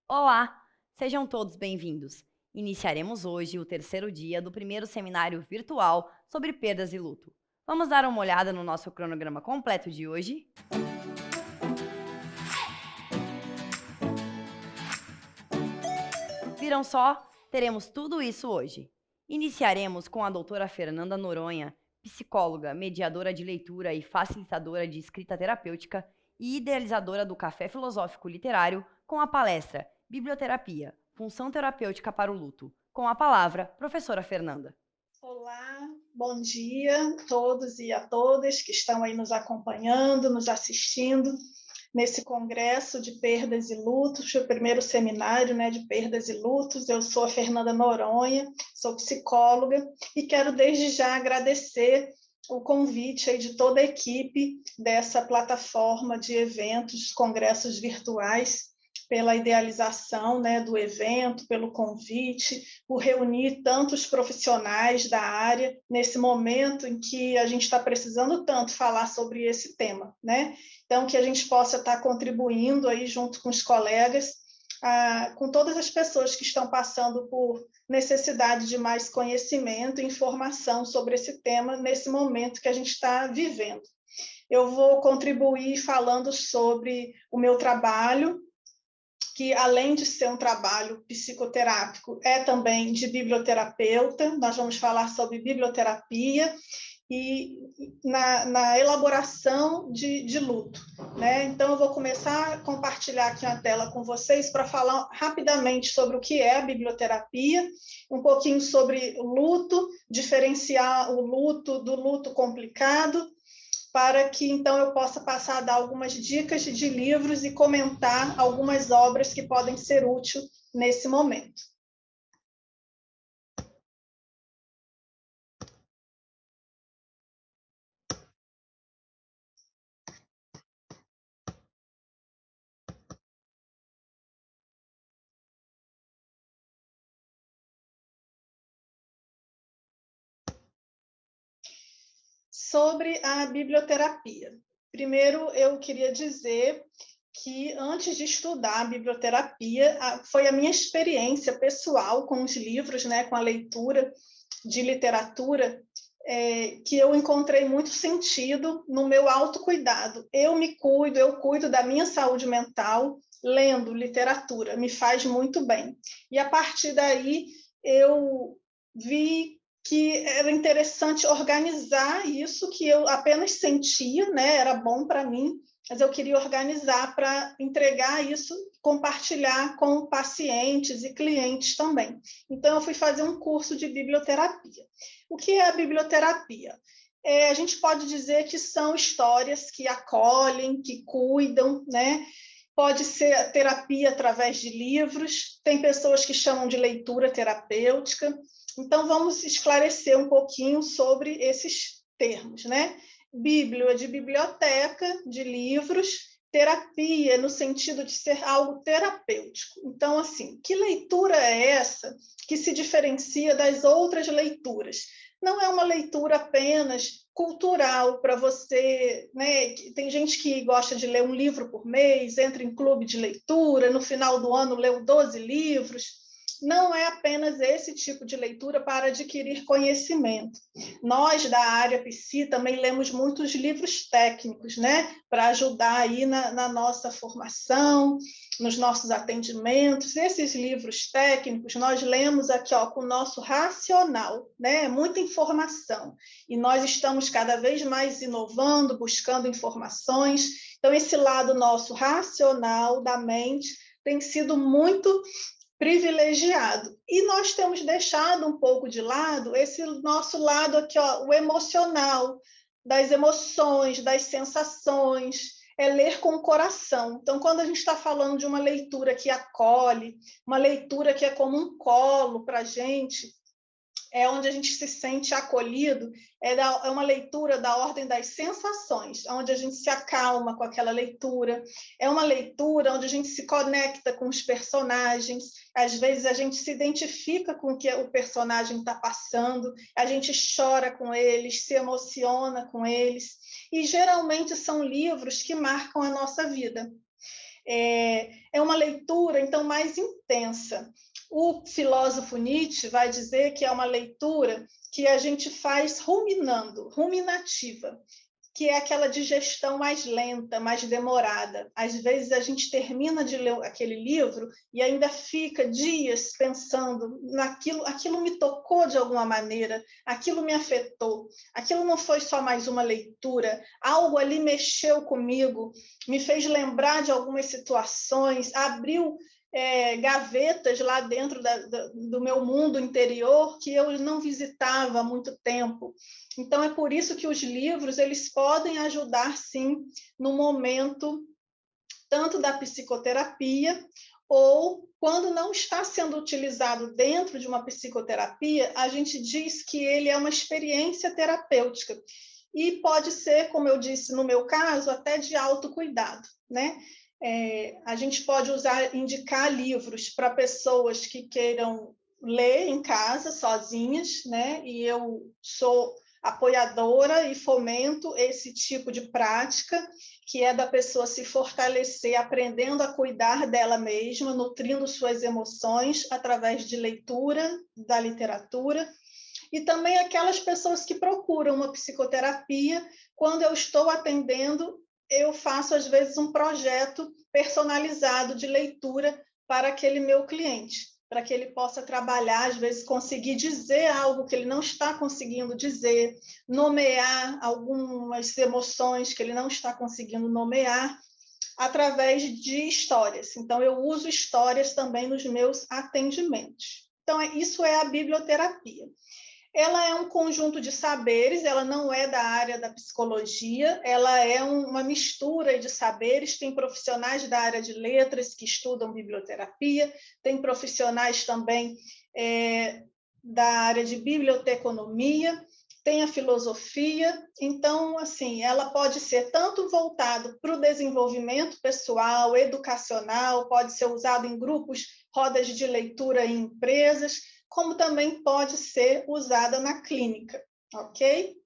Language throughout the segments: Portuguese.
Olá, sejam todos bem-vindos. Iniciaremos hoje o terceiro dia do primeiro seminário virtual sobre perdas e luto. Vamos dar uma olhada no nosso cronograma completo de hoje? Viram só? Teremos tudo isso hoje. Iniciaremos com a doutora Fernanda Noronha, psicóloga, mediadora de leitura e facilitadora de escrita terapêutica e idealizadora do Café Filosófico Literário, com a palestra Biblioterapia, Função Terapêutica para o Luto. Com a palavra, professora Fernanda. Olá, bom dia a todos e a todas que estão aí nos acompanhando, nos assistindo nesse congresso de perdas e lutos, o primeiro seminário, de perdas e lutos. Eu sou a Fernanda Noronha, sou psicóloga e quero desde já agradecer o convite aí de toda a equipe dessa plataforma de eventos, congressos virtuais, pela idealização do evento, pelo convite, por reunir tantos profissionais da área nesse momento em que a gente está precisando tanto falar sobre esse tema, Então, que a gente possa estar contribuindo aí junto com os colegas, com todas as pessoas que estão passando por necessidade de mais conhecimento e informação sobre esse tema nesse momento que a gente está vivendo. Eu vou contribuir falando sobre o meu trabalho, que além de ser um trabalho psicoterápico, é também de biblioterapeuta. Nós vamos falar sobre biblioterapia e na elaboração de luto. Então, eu vou começar a compartilhar aqui a tela com vocês para falar rapidamente sobre o que é a biblioterapia, um pouquinho sobre o luto, diferenciar o luto do luto complicado, para que, então, eu possa passar a dar algumas dicas de livros e comentar algumas obras que podem ser úteis nesse momento. Sobre a biblioterapia. Primeiro, eu queria dizer que, antes de estudar a biblioterapia, foi a minha experiência pessoal com os livros, com a leitura de literatura, que eu encontrei muito sentido no meu autocuidado. Eu me cuido, eu cuido da minha saúde mental, lendo literatura, me faz muito bem. E, a partir daí, eu vi que era interessante organizar isso que eu apenas sentia, era bom para mim, mas eu queria organizar para entregar isso, compartilhar com pacientes e clientes também. Então, eu fui fazer um curso de biblioterapia. O que é a biblioterapia? A gente pode dizer que são histórias que acolhem, que cuidam, Pode ser terapia através de livros, tem pessoas que chamam de leitura terapêutica. Então, vamos esclarecer um pouquinho sobre esses termos, Bíblia, de biblioteca, de livros, terapia, no sentido de ser algo terapêutico. Então, assim, que leitura é essa que se diferencia das outras leituras? Não é uma leitura apenas cultural para você, Tem gente que gosta de ler um livro por mês, entra em clube de leitura, no final do ano leu 12 livros. Não é apenas esse tipo de leitura para adquirir conhecimento. Nós, da área psi, também lemos muitos livros técnicos, para ajudar aí na nossa formação, nos nossos atendimentos. Esses livros técnicos, nós lemos aqui com o nosso racional, muita informação. E nós estamos cada vez mais inovando, buscando informações. Então, esse lado nosso racional da mente tem sido muito privilegiado. E nós temos deixado um pouco de lado esse nosso lado aqui, o emocional, das emoções, das sensações, ler com o coração. Então, quando a gente está falando de uma leitura que acolhe, uma leitura que é como um colo para a gente, é onde a gente se sente acolhido, é uma leitura da ordem das sensações, onde a gente se acalma com aquela leitura, é uma leitura onde a gente se conecta com os personagens, às vezes a gente se identifica com o que o personagem está passando, a gente chora com eles, se emociona com eles, e geralmente são livros que marcam a nossa vida. É uma leitura, então, mais intensa. O filósofo Nietzsche vai dizer que é uma leitura que a gente faz ruminando, ruminativa, que é aquela digestão mais lenta, mais demorada. Às vezes a gente termina de ler aquele livro e ainda fica dias pensando naquilo, aquilo me tocou de alguma maneira, aquilo me afetou, aquilo não foi só mais uma leitura, algo ali mexeu comigo, me fez lembrar de algumas situações, abriu gavetas lá dentro do meu mundo interior que eu não visitava há muito tempo. Então, é por isso que os livros eles podem ajudar, sim, no momento tanto da psicoterapia ou quando não está sendo utilizado dentro de uma psicoterapia, a gente diz que ele é uma experiência terapêutica. E pode ser, como eu disse no meu caso, até de autocuidado, né? A gente pode indicar livros para pessoas que queiram ler em casa, sozinhas, né? E eu sou apoiadora e fomento esse tipo de prática, que é da pessoa se fortalecer, aprendendo a cuidar dela mesma, nutrindo suas emoções através de leitura, da literatura, e também aquelas pessoas que procuram uma psicoterapia. Quando eu estou atendendo, eu faço, às vezes, um projeto personalizado de leitura para aquele meu cliente, para que ele possa trabalhar, às vezes, conseguir dizer algo que ele não está conseguindo dizer, nomear algumas emoções que ele não está conseguindo nomear, através de histórias. Então, eu uso histórias também nos meus atendimentos. Então, isso é a biblioterapia. Ela é um conjunto de saberes, ela não é da área da psicologia, ela é uma mistura de saberes. Tem profissionais da área de letras que estudam biblioterapia, tem profissionais também da área de biblioteconomia, tem a filosofia. Então, assim, ela pode ser tanto voltado para o desenvolvimento pessoal, educacional, pode ser usado em grupos, rodas de leitura em empresas, como também pode ser usada na clínica, ok?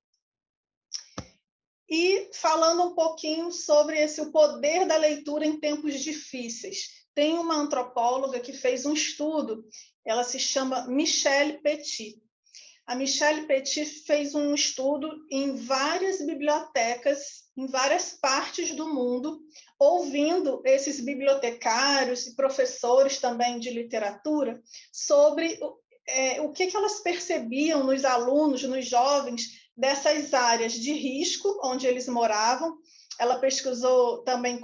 E falando um pouquinho sobre o poder da leitura em tempos difíceis. Tem uma antropóloga que fez um estudo, ela se chama Michelle Petit. A Michelle Petit fez um estudo em várias bibliotecas, em várias partes do mundo, ouvindo esses bibliotecários e professores também de literatura sobre o que elas percebiam nos alunos, nos jovens, dessas áreas de risco onde eles moravam. Ela pesquisou também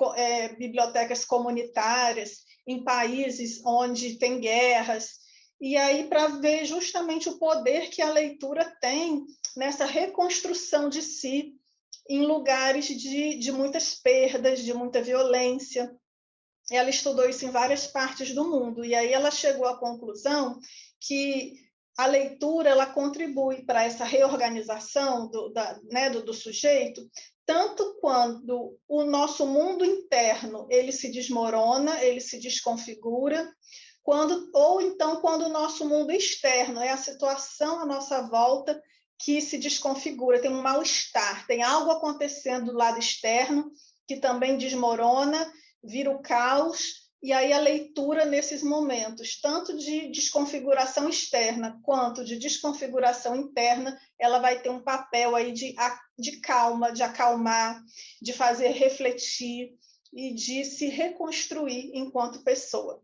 bibliotecas comunitárias em países onde tem guerras, e aí para ver justamente o poder que a leitura tem nessa reconstrução de si em lugares de muitas perdas, de muita violência. Ela estudou isso em várias partes do mundo, e aí ela chegou à conclusão que a leitura ela contribui para essa reorganização do sujeito, tanto quando o nosso mundo interno ele se desmorona, ele se desconfigura, ou então quando o nosso mundo externo, é a situação à nossa volta que se desconfigura, tem um mal-estar, tem algo acontecendo do lado externo que também desmorona, vira o caos, e aí a leitura nesses momentos, tanto de desconfiguração externa quanto de desconfiguração interna, ela vai ter um papel aí de calma, de acalmar, de fazer refletir e de se reconstruir enquanto pessoa.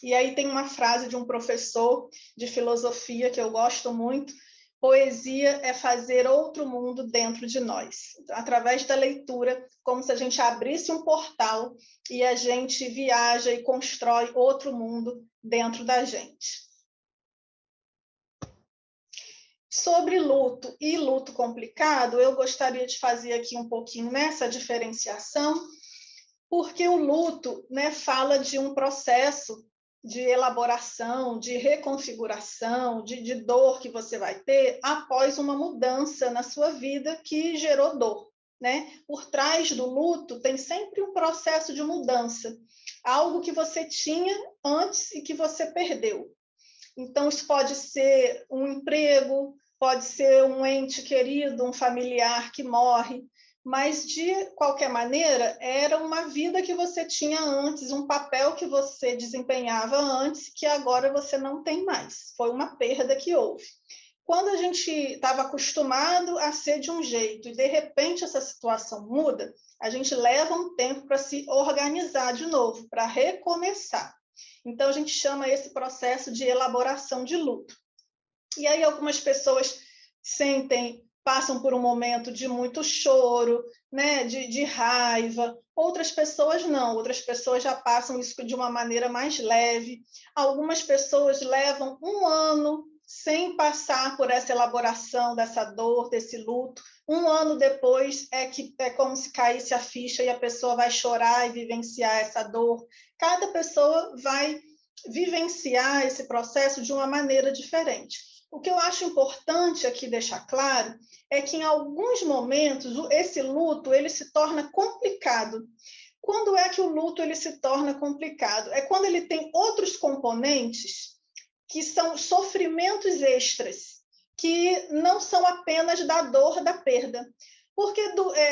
E aí tem uma frase de um professor de filosofia que eu gosto muito: poesia é fazer outro mundo dentro de nós. Através da leitura, como se a gente abrisse um portal e a gente viaja e constrói outro mundo dentro da gente. Sobre luto e luto complicado, eu gostaria de fazer aqui um pouquinho nessa diferenciação, porque o luto, né, fala de um processo de elaboração, de reconfiguração, de dor que você vai ter após uma mudança na sua vida que gerou dor, né? Por trás do luto tem sempre um processo de mudança, algo que você tinha antes e que você perdeu. Então, isso pode ser um emprego, pode ser um ente querido, um familiar que morre, mas de qualquer maneira, era uma vida que você tinha antes, um papel que você desempenhava antes, que agora você não tem mais. Foi uma perda que houve. Quando a gente estava acostumado a ser de um jeito e de repente essa situação muda, a gente leva um tempo para se organizar de novo, para recomeçar. Então, a gente chama esse processo de elaboração de luto. E aí, algumas pessoas passam por um momento de muito choro, né, de raiva. Outras pessoas não, outras pessoas já passam isso de uma maneira mais leve. Algumas pessoas levam um ano sem passar por essa elaboração dessa dor, desse luto. Um ano depois é como se caísse a ficha e a pessoa vai chorar e vivenciar essa dor. Cada pessoa vai vivenciar esse processo de uma maneira diferente. O que eu acho importante aqui deixar claro é que em alguns momentos esse luto ele se torna complicado. Quando é que o luto ele se torna complicado? É quando ele tem outros componentes que são sofrimentos extras, que não são apenas da dor da perda. Porque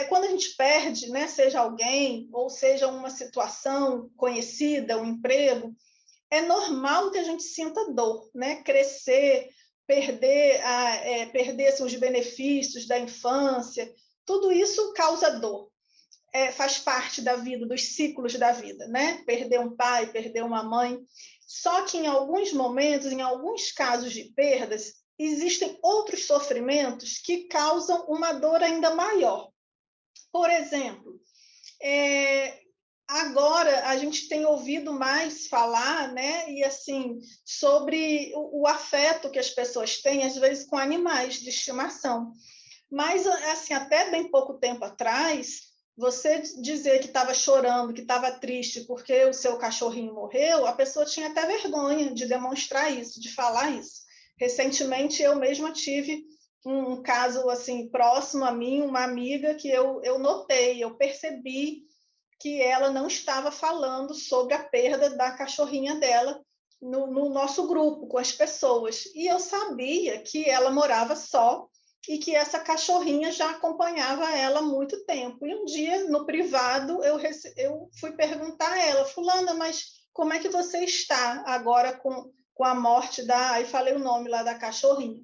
quando a gente perde, né, seja alguém ou seja uma situação conhecida, um emprego, é normal que a gente sinta dor, né? Crescer, perder os benefícios da infância, tudo isso causa dor. Faz parte da vida, dos ciclos da vida, né? Perder um pai, perder uma mãe. Só que em alguns momentos, em alguns casos de perdas, existem outros sofrimentos que causam uma dor ainda maior. Por exemplo, agora a gente tem ouvido mais falar, né, e assim, sobre o afeto que as pessoas têm, às vezes, com animais de estimação. Mas, assim, até bem pouco tempo atrás, você dizer que estava chorando, que estava triste porque o seu cachorrinho morreu, a pessoa tinha até vergonha de demonstrar isso, de falar isso. Recentemente, eu mesma tive um caso assim próximo a mim, uma amiga que eu notei, eu percebi que ela não estava falando sobre a perda da cachorrinha dela no nosso grupo, com as pessoas. E eu sabia que ela morava só e que essa cachorrinha já acompanhava ela há muito tempo. E um dia, no privado, eu fui perguntar a ela, fulana, mas como é que você está agora com a morte da... Aí falei o nome lá da cachorrinha.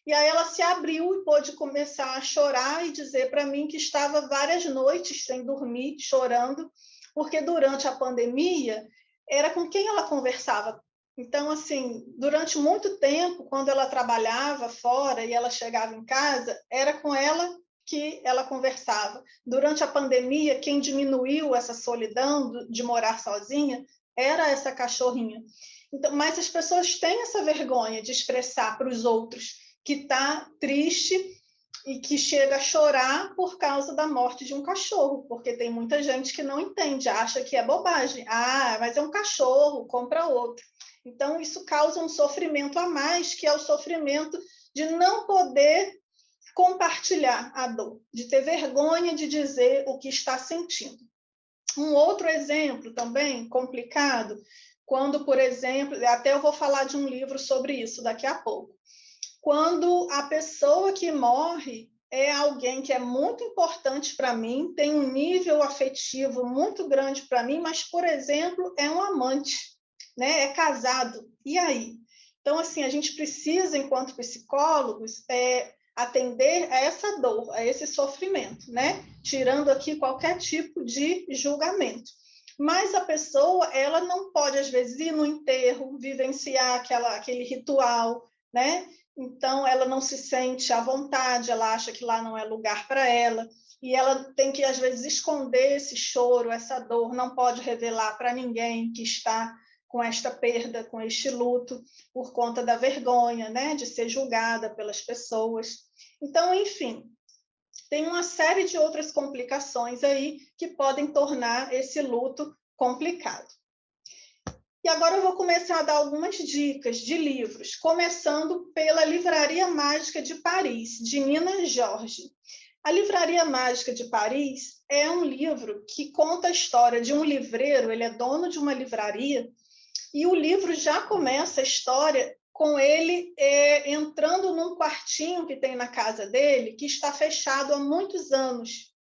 E aí ela se abriu e pôde começar a chorar e dizer para mim que estava várias noites sem dormir, chorando, porque durante a pandemia era com quem ela conversava. Então, assim, durante muito tempo, quando ela trabalhava fora e ela chegava em casa, era com ela que ela conversava. Durante a pandemia, quem diminuiu essa solidão de morar sozinha era essa cachorrinha. Então, mas as pessoas têm essa vergonha de expressar para os outros que está triste e que chega a chorar por causa da morte de um cachorro, porque tem muita gente que não entende, acha que é bobagem. Ah, mas é um cachorro, compra outro. Então, isso causa um sofrimento a mais, que é o sofrimento de não poder compartilhar a dor, de ter vergonha de dizer o que está sentindo. Um outro exemplo também complicado, quando, por exemplo, até eu vou falar de um livro sobre isso daqui a pouco, quando a pessoa que morre é alguém que é muito importante para mim, tem um nível afetivo muito grande para mim, mas, por exemplo, é um amante, né? É casado. E aí? Então, assim, a gente precisa, enquanto psicólogos, atender a essa dor, a esse sofrimento, né? Tirando aqui qualquer tipo de julgamento. Mas a pessoa, ela não pode, às vezes, ir no enterro, vivenciar aquele ritual, né? Então, ela não se sente à vontade, ela acha que lá não é lugar para ela, e ela tem que, às vezes, esconder esse choro, essa dor, não pode revelar para ninguém que está com esta perda, com este luto, por conta da vergonha, né, de ser julgada pelas pessoas. Então, enfim, tem uma série de outras complicações aí que podem tornar esse luto complicado. E agora eu vou começar a dar algumas dicas de livros, começando pela Livraria Mágica de Paris, de Nina George. A Livraria Mágica de Paris é um livro que conta a história de um livreiro, ele é dono de uma livraria, e o livro já começa a história com ele entrando num quartinho que tem na casa dele, que está fechado há muitos anos,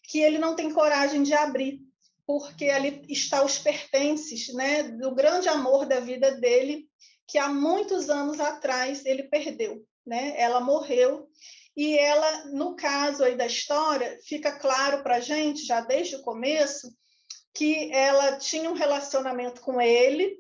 que ele não tem coragem de abrir, porque ali está os pertences, né, do grande amor da vida dele, que há muitos anos atrás ele perdeu, né? Ela morreu, e ela, no caso aí da história, fica claro para a gente, já desde o começo, que ela tinha um relacionamento com ele,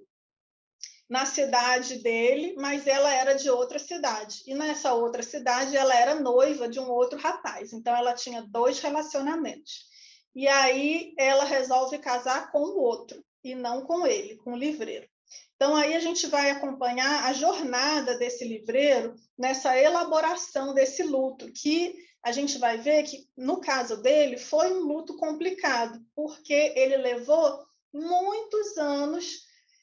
na cidade dele, mas ela era de outra cidade. E nessa outra cidade, ela era noiva de um outro rapaz. Então, ela tinha 2 relacionamentos. E aí, ela resolve casar com o outro, e não com ele, com o livreiro. Então, aí a gente vai acompanhar a jornada desse livreiro nessa elaboração desse luto, que a gente vai ver que, no caso dele, foi um luto complicado, porque ele levou muitos anos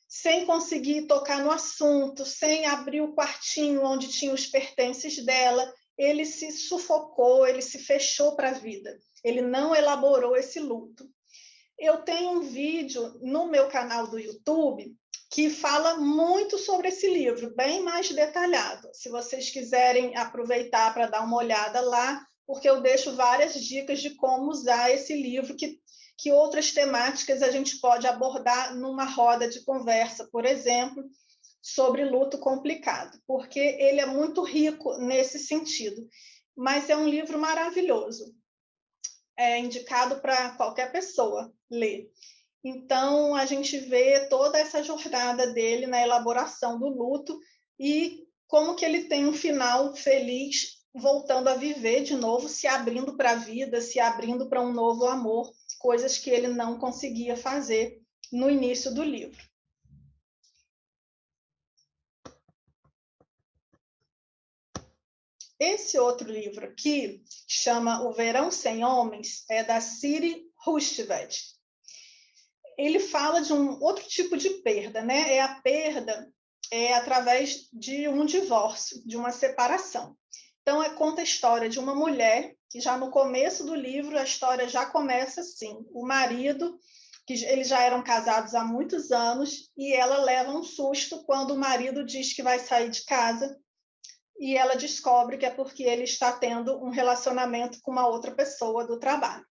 sem conseguir tocar no assunto, sem abrir o quartinho onde tinha os pertences dela, ele se sufocou, ele se fechou para a vida, ele não elaborou esse luto. Eu tenho um vídeo no meu canal do YouTube que fala muito sobre esse livro, bem mais detalhado. Se vocês quiserem aproveitar para dar uma olhada lá, porque eu deixo várias dicas de como usar esse livro, que outras temáticas a gente pode abordar numa roda de conversa, por exemplo, sobre luto complicado, porque ele é muito rico nesse sentido. Mas é um livro maravilhoso, é indicado para qualquer pessoa ler. Então, a gente vê toda essa jornada dele na elaboração do luto e como que ele tem um final feliz, voltando a viver de novo, se abrindo para a vida, se abrindo para um novo amor, coisas que ele não conseguia fazer no início do livro. Esse outro livro aqui, chama O Verão Sem Homens, é da Ciri Hustvedt. Ele fala de um outro tipo de perda, né? É a perda através de um divórcio, de uma separação. Então, conta a história de uma mulher, que já no começo do livro, a história já começa assim. O marido, que eles já eram casados há muitos anos, e ela leva um susto quando o marido diz que vai sair de casa, e ela descobre que é porque ele está tendo um relacionamento com uma outra pessoa do trabalho.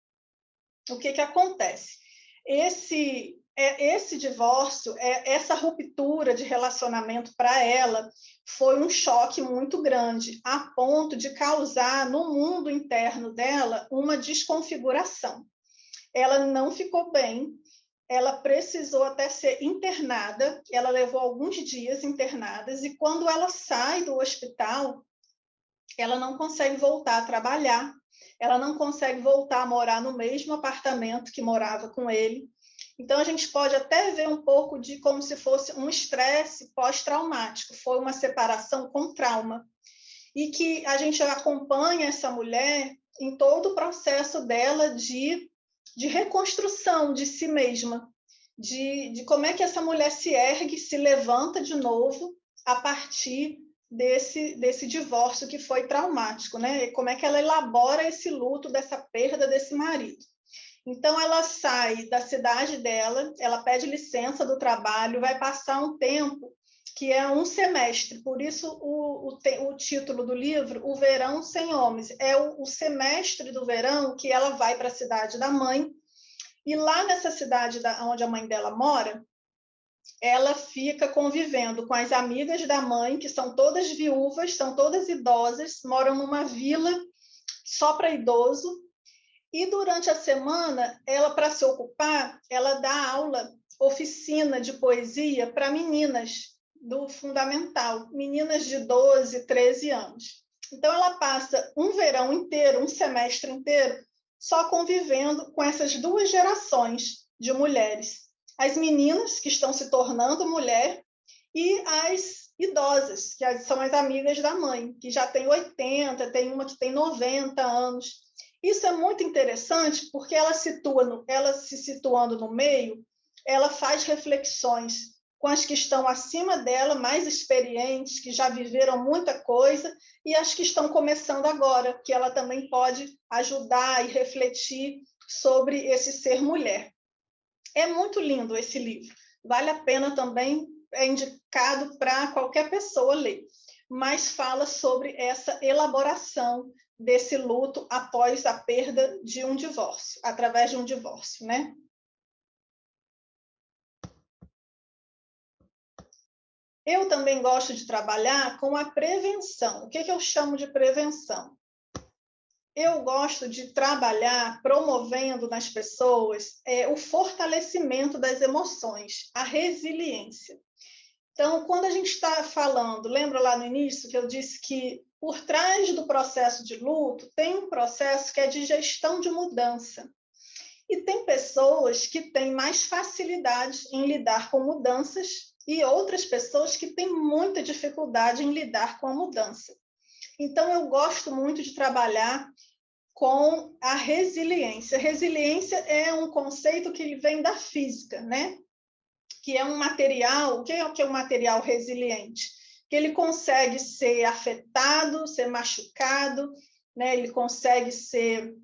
O que acontece? Esse divórcio, essa ruptura de relacionamento para ela foi um choque muito grande, a ponto de causar no mundo interno dela uma desconfiguração. Ela não ficou bem, ela precisou até ser internada, ela levou alguns dias internada, e quando ela sai do hospital, ela não consegue voltar a trabalhar, ela não consegue voltar a morar no mesmo apartamento que morava com ele. Então, a gente pode até ver um pouco de como se fosse um estresse pós-traumático, foi uma separação com trauma. E que a gente acompanha essa mulher em todo o processo dela de reconstrução de si mesma, de como é que essa mulher se ergue, se levanta de novo a partir desse divórcio que foi traumático, né? E como é que ela elabora esse luto dessa perda desse marido. Então, ela sai da cidade dela, ela pede licença do trabalho, vai passar um tempo que é um semestre, por isso o título do livro, O Verão Sem Homens, é o semestre do verão que ela vai para a cidade da mãe, e lá nessa cidade onde a mãe dela mora, ela fica convivendo com as amigas da mãe, que são todas viúvas, são todas idosas, moram numa vila só para idoso, e durante a semana, ela, para se ocupar, ela dá aula, oficina de poesia para meninas do fundamental, meninas de 12, 13 anos. Então, ela passa um verão inteiro, um semestre inteiro, só convivendo com essas 2 gerações de mulheres. As meninas, que estão se tornando mulher, e as idosas, que são as amigas da mãe, que já tem 80, tem uma que tem 90 anos. Isso é muito interessante, porque ela se situando no meio, ela faz reflexões com as que estão acima dela, mais experientes, que já viveram muita coisa, e as que estão começando agora, que ela também pode ajudar e refletir sobre esse ser mulher. É muito lindo esse livro, vale a pena também, é indicado para qualquer pessoa ler, mas fala sobre essa elaboração desse luto após a perda de um divórcio, através de um divórcio, né? Eu também gosto de trabalhar com a prevenção. O que eu chamo de prevenção? Eu gosto de trabalhar promovendo nas pessoas o fortalecimento das emoções, a resiliência. Então, quando a gente está falando, lembra lá no início que eu disse que por trás do processo de luto tem um processo que é de gestão de mudança. E tem pessoas que têm mais facilidade em lidar com mudanças e outras pessoas que têm muita dificuldade em lidar com a mudança. Então, eu gosto muito de trabalhar com a resiliência. Resiliência é um conceito que vem da física, né? Que é um material, o que é um material resiliente? Que ele consegue ser afetado, ser machucado, né? Ele consegue ser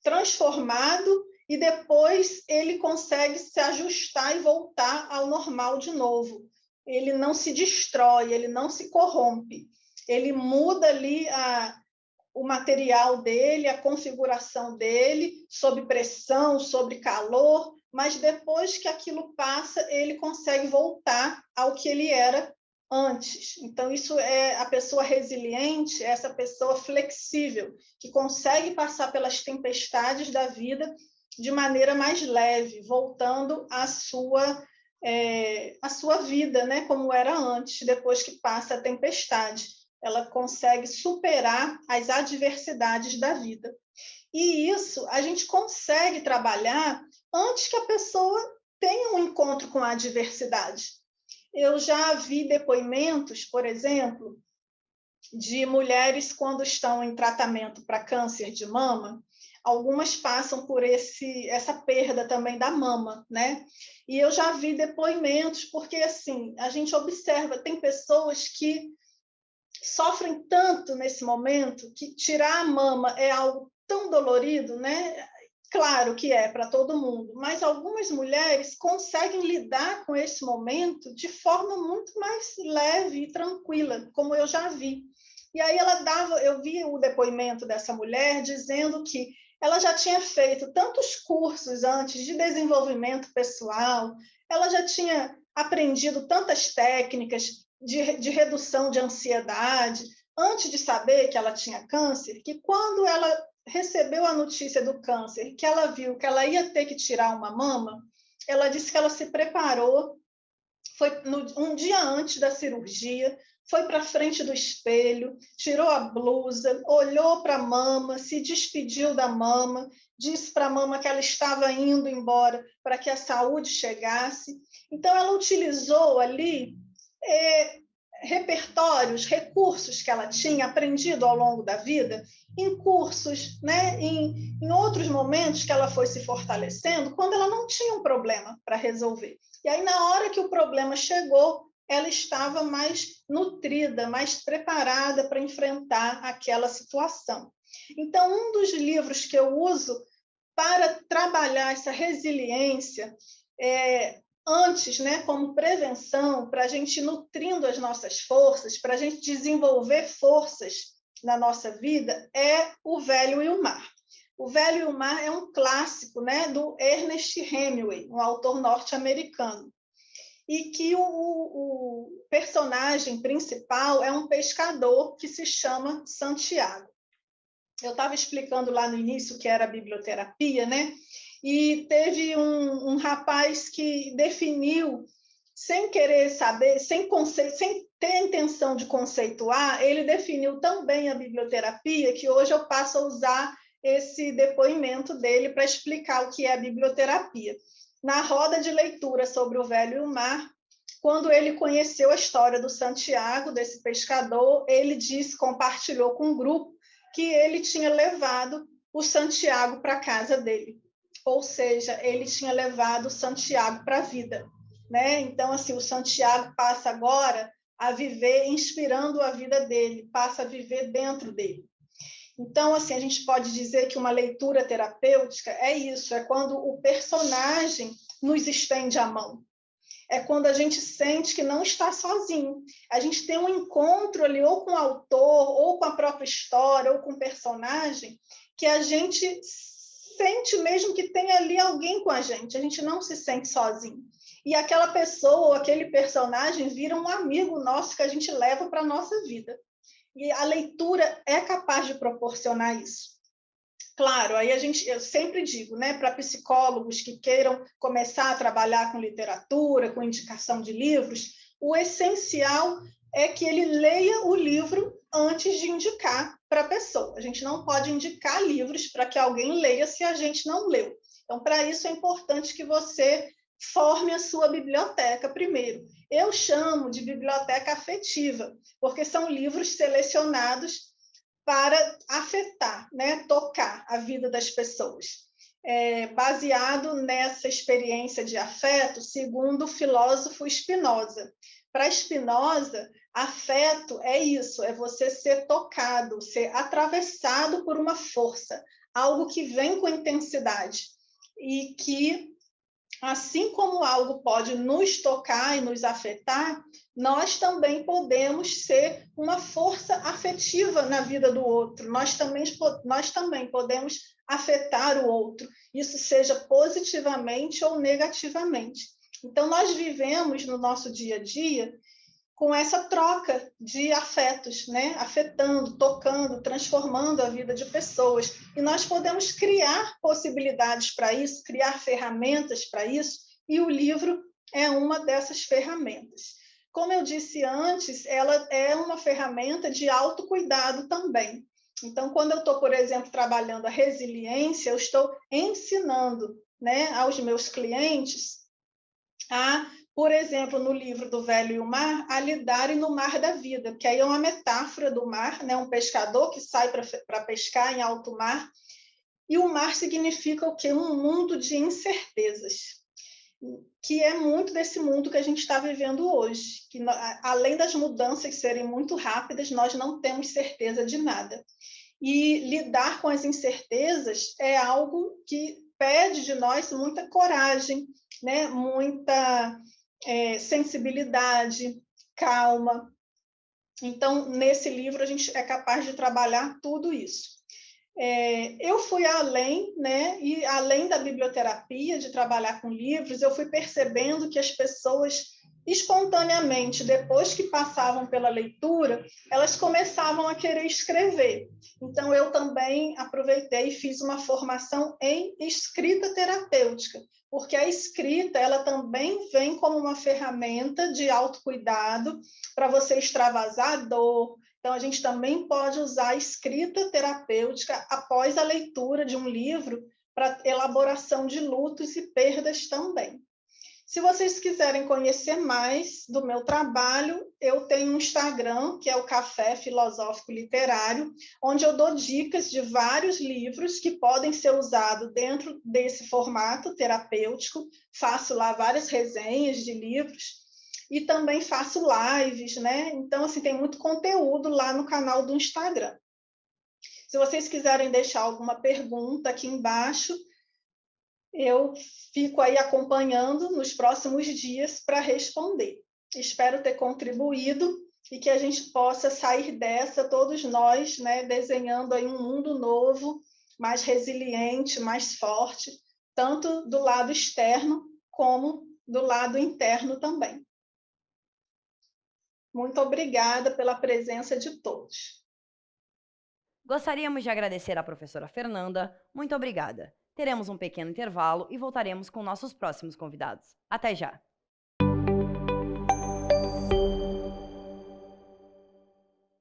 transformado e depois ele consegue se ajustar e voltar ao normal de novo. Ele não se destrói, ele não se corrompe. Ele muda ali o material dele, a configuração dele, sob pressão, sob calor, mas depois que aquilo passa, ele consegue voltar ao que ele era antes. Então, isso é a pessoa resiliente, essa pessoa flexível, que consegue passar pelas tempestades da vida de maneira mais leve, voltando à sua vida, né, como era antes, depois que passa a tempestade. Ela consegue superar as adversidades da vida. E isso a gente consegue trabalhar antes que a pessoa tenha um encontro com a adversidade. Eu já vi depoimentos, por exemplo, de mulheres quando estão em tratamento para câncer de mama, algumas passam por essa perda também da mama, né? E eu já vi depoimentos, porque assim, a gente observa, tem pessoas que sofrem tanto nesse momento que tirar a mama é algo tão dolorido, né? Claro que é para todo mundo, mas algumas mulheres conseguem lidar com esse momento de forma muito mais leve e tranquila, como eu já vi. E aí eu vi o depoimento dessa mulher dizendo que ela já tinha feito tantos cursos antes de desenvolvimento pessoal, ela já tinha aprendido tantas técnicas de redução de ansiedade, antes de saber que ela tinha câncer, que quando ela recebeu a notícia do câncer, que ela viu que ela ia ter que tirar uma mama, ela disse que ela se preparou, foi um dia antes da cirurgia, foi para frente do espelho, tirou a blusa, olhou para a mama, se despediu da mama, disse para a mama que ela estava indo embora para que a saúde chegasse. Então, ela utilizou ali repertórios, recursos que ela tinha aprendido ao longo da vida, em cursos, né, em outros momentos que ela foi se fortalecendo, quando ela não tinha um problema para resolver. E aí, na hora que o problema chegou, ela estava mais nutrida, mais preparada para enfrentar aquela situação. Então, um dos livros que eu uso para trabalhar essa resiliência antes, né, como prevenção, para a gente ir nutrindo as nossas forças, para a gente desenvolver forças na nossa vida, é O Velho e o Mar. O Velho e o Mar é um clássico, né, do Ernest Hemingway, um autor norte-americano, e que o personagem principal é um pescador que se chama Santiago. Eu estava explicando lá no início que era a biblioterapia, né? E teve um rapaz que definiu, sem querer saber, sem ter a intenção de conceituar, ele definiu tão bem a biblioterapia que hoje eu passo a usar esse depoimento dele para explicar o que é a biblioterapia. Na roda de leitura sobre O Velho e o Mar, quando ele conheceu a história do Santiago, desse pescador, ele compartilhou com um grupo que ele tinha levado o Santiago para a casa dele. Ou seja, ele tinha levado o Santiago para a vida. né? Então, assim, o Santiago passa agora a viver inspirando a vida dele, passa a viver dentro dele. Então, assim, a gente pode dizer que uma leitura terapêutica é isso, é quando o personagem nos estende a mão. É quando a gente sente que não está sozinho. A gente tem um encontro ali, ou com o autor, ou com a própria história, ou com o personagem, que a gente sente mesmo que tem ali alguém com a gente não se sente sozinho. E aquela pessoa, ou aquele personagem, vira um amigo nosso que a gente leva para a nossa vida. E a leitura é capaz de proporcionar isso. Claro, aí eu sempre digo, né, para psicólogos que queiram começar a trabalhar com literatura, com indicação de livros, o essencial é que ele leia o livro antes de indicar para a pessoa. A gente não pode indicar livros para que alguém leia se a gente não leu. Então, para isso é importante que você forme a sua biblioteca primeiro. Eu chamo de biblioteca afetiva, porque são livros selecionados para afetar, né, tocar a vida das pessoas. Baseado nessa experiência de afeto, segundo o filósofo Spinoza. Para Spinoza, afeto é isso, é você ser tocado, ser atravessado por uma força, algo que vem com intensidade e que, assim como algo pode nos tocar e nos afetar, nós também podemos ser uma força afetiva na vida do outro. Nós também podemos afetar o outro, isso seja positivamente ou negativamente. Então, nós vivemos no nosso dia a dia com essa troca de afetos, né? Afetando, tocando, transformando a vida de pessoas. E nós podemos criar possibilidades para isso, criar ferramentas para isso, e o livro é uma dessas ferramentas. Como eu disse antes, ela é uma ferramenta de autocuidado também. Então, quando eu estou, por exemplo, trabalhando a resiliência, eu estou ensinando, né, aos meus clientes por exemplo, no livro do Velho e o Mar, a lidarem no mar da vida, que aí é uma metáfora do mar, né? Um pescador que sai para pescar em alto mar, e o mar significa o quê? Um mundo de incertezas, que é muito desse mundo que a gente está vivendo hoje, que além das mudanças serem muito rápidas, nós não temos certeza de nada. E lidar com as incertezas é algo que pede de nós muita coragem, né? Muita sensibilidade, calma. Então, nesse livro, a gente é capaz de trabalhar tudo isso. Eu fui além, né? E além da biblioterapia, de trabalhar com livros, eu fui percebendo que as pessoas, espontaneamente, depois que passavam pela leitura, elas começavam a querer escrever. Então, eu também aproveitei e fiz uma formação em escrita terapêutica, porque a escrita ela também vem como uma ferramenta de autocuidado para você extravasar a dor. Então, a gente também pode usar a escrita terapêutica após a leitura de um livro para elaboração de lutos e perdas também. Se vocês quiserem conhecer mais do meu trabalho, eu tenho um Instagram, que é o Café Filosófico Literário, onde eu dou dicas de vários livros que podem ser usados dentro desse formato terapêutico. Faço lá várias resenhas de livros e também faço lives, né? Então, assim, tem muito conteúdo lá no canal do Instagram. Se vocês quiserem deixar alguma pergunta aqui embaixo, eu fico aí acompanhando nos próximos dias para responder. Espero ter contribuído e que a gente possa sair dessa, todos nós, né, desenhando aí um mundo novo, mais resiliente, mais forte, tanto do lado externo como do lado interno também. Muito obrigada pela presença de todos. Gostaríamos de agradecer à professora Fernanda. Muito obrigada. Teremos um pequeno intervalo e voltaremos com nossos próximos convidados. Até já!